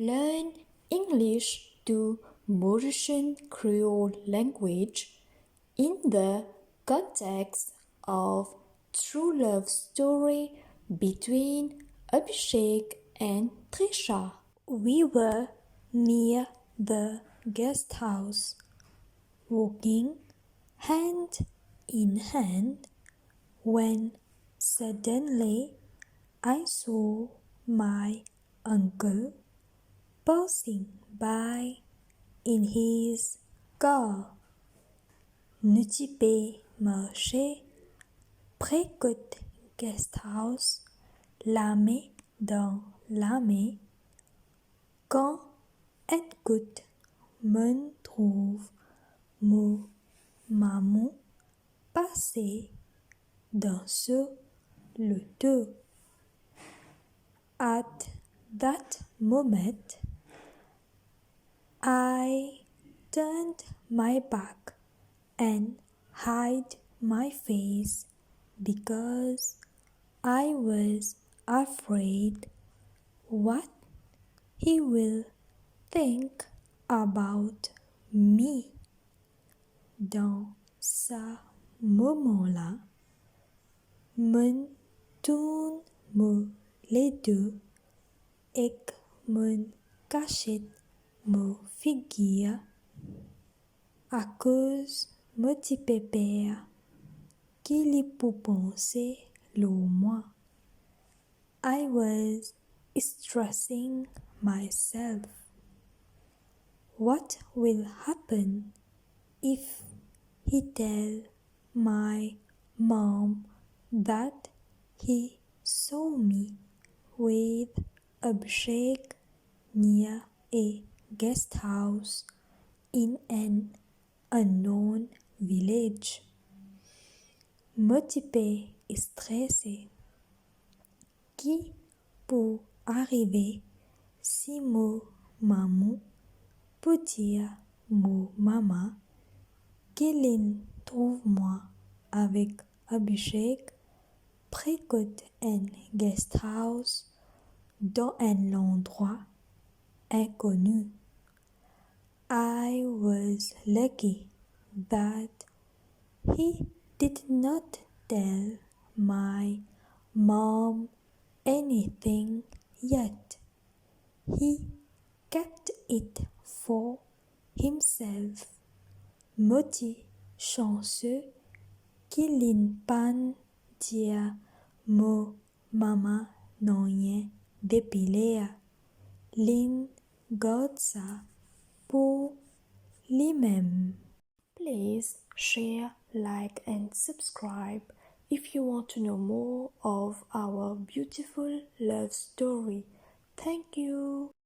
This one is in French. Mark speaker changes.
Speaker 1: Learn English to Mauritian Creole language in the context of true love story between Abishek and Trisha. We were near the guest house, walking hand in hand, when suddenly I saw my uncle passing by in his car. N'occupé marché, pré-côte guest house, la main dans la main, quand écoute me trouve mon mamou passé dans ce loto. At that moment, I turned my back and hid my face because I was afraid what he will think about me. Dans ce moment-là, me tourne mon ledo et mon cashiet mon figire akoz peur qu'il y peut penser le moi. I was stressing myself. What will happen if he tell my mom that he saw me with Abishek near a guest house in an unknown village? Motivé et stressé. Qui peut arriver si mon mamou peut dire mon maman qu'il trouve moi avec Abishek pré-côte un guest house dans un endroit inkonu. I was lucky that he did not tell my mom anything yet. He kept it for himself. Moti chanceux qu'il n'ait pas dire mo maman non rien dépilé. Lin garde ça pour lui-même. Please share, like and subscribe if you want to know more of our beautiful love story. Thank you.